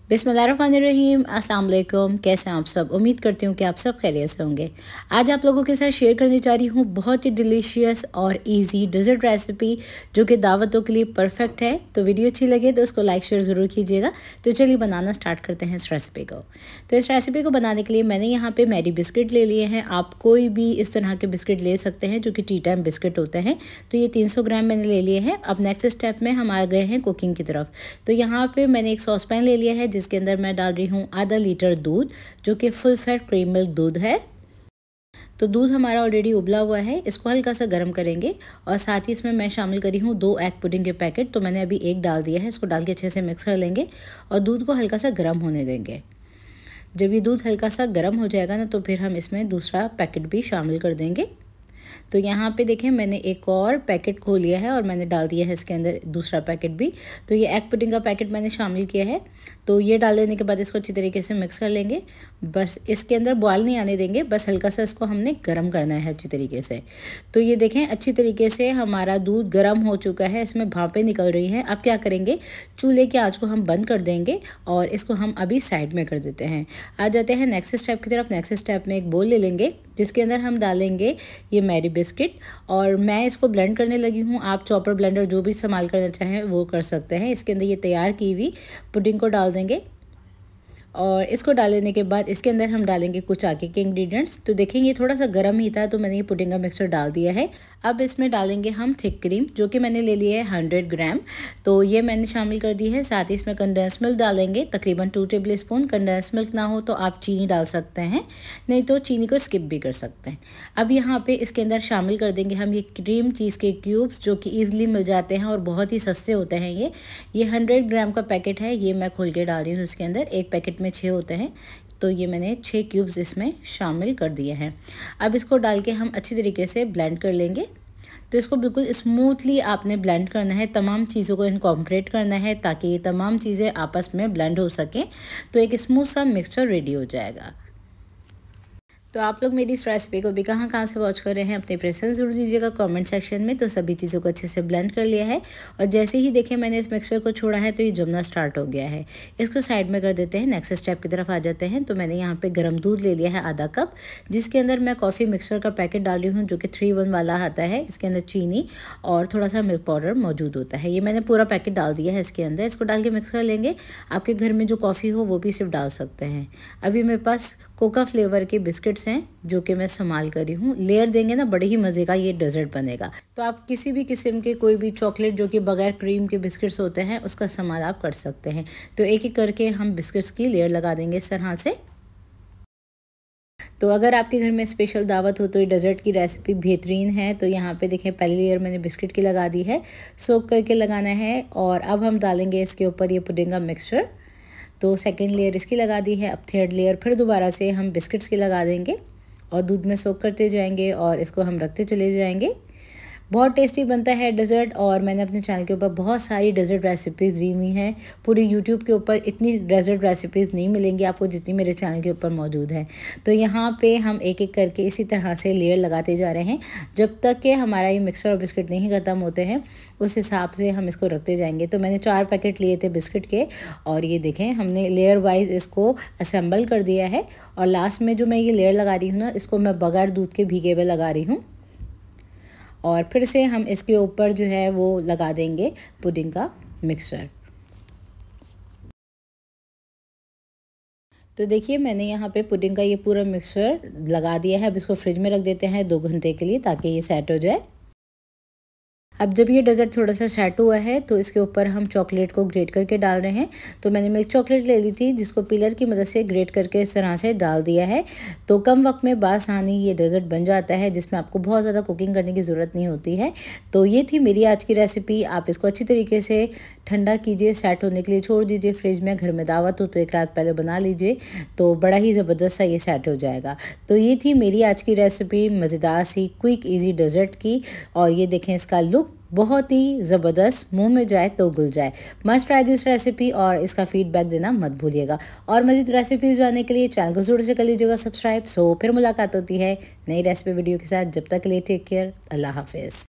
बिस्मिल्लाहिर्रहमानिर्रहीम, अस्सलाम वालेकुम। कैसे हैं आप सब? उम्मीद करती हूँ कि आप सब खैरियत से होंगे। आज आप लोगों के साथ शेयर करने जा रही हूँ बहुत ही डिलीशियस और इजी डेजर्ट रेसिपी जो कि दावतों के लिए परफेक्ट है। तो वीडियो अच्छी लगे तो उसको लाइक शेयर ज़रूर कीजिएगा। तो चलिए बनाना स्टार्ट करते हैं इस रेसिपी को। तो इस रेसिपी को बनाने के लिए मैंने यहाँ पर मैरी बिस्किट ले लिए हैं। आप कोई भी इस तरह के बिस्किट ले सकते हैं जो कि टी टाइम बिस्किट होते हैं। तो ये 300 ग्राम मैंने ले लिए हैं। अब नेक्स्ट स्टेप में हम आ गए हैं कुकिंग की तरफ। तो यहाँ पर मैंने एक सॉस पैन ले लिया है जिसके अंदर मैं डाल रही हूँ आधा लीटर दूध जो कि फुल फैट क्रीम मिल्क दूध है। तो दूध हमारा ऑलरेडी उबला हुआ है, इसको हल्का सा गर्म करेंगे और साथ ही इसमें मैं शामिल करी हूँ 2 एग पुडिंग के पैकेट। तो मैंने अभी एक डाल दिया है, इसको डाल के अच्छे से मिक्स कर लेंगे और दूध को हल्का सा गर्म होने देंगे। जब ये दूध हल्का सा गर्म हो जाएगा ना तो फिर हम इसमें दूसरा पैकेट भी शामिल कर देंगे। तो यहाँ पे देखें मैंने एक और पैकेट खोल लिया है और मैंने डाल दिया है इसके अंदर दूसरा पैकेट भी। तो ये एग पुडिंग का पैकेट मैंने शामिल किया है। तो ये डाल देने के बाद इसको अच्छी तरीके से मिक्स कर लेंगे। बस इसके अंदर बॉयल नहीं आने देंगे, बस हल्का सा इसको हमने गर्म करना है अच्छी तरीके से। तो ये देखें अच्छी तरीके से हमारा दूध गर्म हो चुका है, इसमें भापें निकल रही हैं। अब क्या करेंगे, चूल्हे की आँच को हम बंद कर देंगे और इसको हम अभी साइड में कर देते हैं। आ जाते हैं नेक्स्ट स्टेप की तरफ। नेक्स्ट स्टेप में एक बोल ले लेंगे जिसके अंदर हम डालेंगे ये मैरी बिस्किट और मैं इसको ब्लेंड करने लगी हूँ। आप चॉपर ब्लेंडर जो भी इस्तेमाल करना चाहें वो कर सकते हैं। इसके अंदर ये तैयार की हुई पुडिंग को डाल देंगे और इसको डाल देने के बाद इसके अंदर हम डालेंगे कुछ आगे के इंग्रेडिएंट्स। तो देखेंगे थोड़ा सा गर्म ही था तो मैंने ये पुडिंग का मिक्सचर डाल दिया है। अब इसमें डालेंगे हम थिक क्रीम जो कि मैंने ले लिया है 100 ग्राम। तो ये मैंने शामिल कर दी है। साथ ही इसमें कंडेंस मिल्क डालेंगे तकरीबन 2 टेबल स्पून। कंडेंस मिल्क ना हो तो आप चीनी डाल सकते हैं, नहीं तो चीनी को स्किप भी कर सकते हैं। अब यहाँ पे इसके अंदर शामिल कर देंगे हम ये क्रीम चीज़ के क्यूब्स जो कि ईजिली मिल जाते हैं और बहुत ही सस्ते होते हैं। ये 100 ग्राम का पैकेट है, ये मैं खोल के डाल रही हूँ। इसके अंदर एक पैकेट में 6 होते हैं, तो ये मैंने 6 क्यूब्स इसमें शामिल कर दिए हैं। अब इसको डाल के हम अच्छी तरीके से ब्लेंड कर लेंगे। तो इसको बिल्कुल स्मूथली आपने ब्लेंड करना है, तमाम चीज़ों को इनकॉर्पोरेट करना है ताकि ये तमाम चीज़ें आपस में ब्लेंड हो सकें। तो एक स्मूथ सा मिक्सचर रेडी हो जाएगा। तो आप लोग मेरी इस रेसिपी को भी कहाँ से वॉच कर रहे हैं अपने प्रेफरेंस ज़रूर दीजिएगा कमेंट सेक्शन में। तो सभी चीज़ों को अच्छे से ब्लेंड कर लिया है और जैसे ही देखें मैंने इस मिक्सचर को छोड़ा है तो ये जमना स्टार्ट हो गया है। इसको साइड में कर देते हैं। नेक्स्ट स्टेप की तरफ आ जाते हैं। तो मैंने यहाँ पे गर्म दूध ले लिया है आधा कप, जिसके अंदर मैं कॉफ़ी मिक्सचर का पैकेट डाल रही हूँ जो कि 3-1 वाला आता है। इसके अंदर चीनी और थोड़ा सा मिल्क पाउडर मौजूद होता है। ये मैंने पूरा पैकेट डाल दिया है इसके अंदर। इसको डाल के मिक्स कर लेंगे। आपके घर में जो कॉफ़ी हो वो भी सिर्फ डाल सकते हैं। अभी मेरे पास कोका फ्लेवर के बिस्किट्स हैं जो कि मैं इस्तेमाल कर रही हूँ। लेयर देंगे ना बड़े ही मज़े का ये डेजर्ट बनेगा। तो आप किसी भी किस्म के कोई भी चॉकलेट जो कि बगैर क्रीम के बिस्किट्स होते हैं उसका इस्तेमाल आप कर सकते हैं। तो एक एक करके हम बिस्किट्स की लेयर लगा देंगे इस तरह से। तो अगर आपके घर में स्पेशल दावत हो तो ये डेजर्ट की रेसिपी बेहतरीन है। तो यहाँ पे देखें पहली लेयर मैंने बिस्किट की लगा दी है, सोक करके लगाना है। और अब हम डालेंगे इसके ऊपर ये पुडिंग का मिक्सचर। तो सेकेंड लेयर इसकी लगा दी है। अब थर्ड लेयर फिर दोबारा से हम बिस्किट्स की लगा देंगे और दूध में सोक करते जाएंगे और इसको हम रखते चले जाएंगे। बहुत टेस्टी बनता है डेजर्ट और मैंने अपने चैनल के ऊपर बहुत सारी डेजर्ट रेसिपीज़ दी हुई हैं। पूरी यूट्यूब के ऊपर इतनी डेजर्ट रेसिपीज़ नहीं मिलेंगी आपको जितनी मेरे चैनल के ऊपर मौजूद है। तो यहाँ पे हम एक एक करके इसी तरह से लेयर लगाते जा रहे हैं जब तक कि हमारा ये मिक्सचर और बिस्किट नहीं ख़त्म होते हैं, उस हिसाब से हम इसको रखते जाएंगे। तो मैंने 4 पैकेट लिए थे बिस्किट के और ये देखें हमने लेयर वाइज इसको असेंबल कर दिया है। और लास्ट में जो मैं ये लेयर लगा रही हूँ ना, इसको मैं बगैर दूध के भीगे हुए लगा रही हूँ और फिर से हम इसके ऊपर जो है वो लगा देंगे पुडिंग का मिक्सचर। तो देखिए मैंने यहाँ पे पुडिंग का ये पूरा मिक्सचर लगा दिया है। अब इसको फ्रिज में रख देते हैं 2 घंटे के लिए ताकि ये सेट हो जाए। अब जब ये डेजर्ट थोड़ा सा सेट हुआ है तो इसके ऊपर हम चॉकलेट को ग्रेट करके डाल रहे हैं। तो मैंने मिल्क चॉकलेट ले ली थी जिसको पीलर की मदद से ग्रेट करके इस तरह से डाल दिया है। तो कम वक्त में बासानी ये डेजर्ट बन जाता है जिसमें आपको बहुत ज़्यादा कुकिंग करने की ज़रूरत नहीं होती है। तो ये थी मेरी आज की रेसिपी। आप इसको अच्छी तरीके से ठंडा कीजिए, सेट होने के लिए छोड़ दीजिए फ्रिज में। घर में दावत हो तो एक रात पहले बना लीजिए, तो बड़ा ही ज़बरदस्त सा ये सेट हो जाएगा। तो ये थी मेरी आज की रेसिपी, मज़ेदार सी क्विक ईजी डेजर्ट की। और ये देखें इसका लुक बहुत ही ज़बरदस्त, मुंह में जाए तो घुल जाए। मस्ट ट्राई दिस रेसिपी और इसका फीडबैक देना मत भूलिएगा। और मज़ीद रेसिपीज़ जानने के लिए चैनल को ज़रूर से कर लीजिएगा सब्सक्राइब। सो फिर मुलाकात होती है नई रेसिपी वीडियो के साथ। जब तक के लिए टेक केयर, अल्लाह हाफिज़।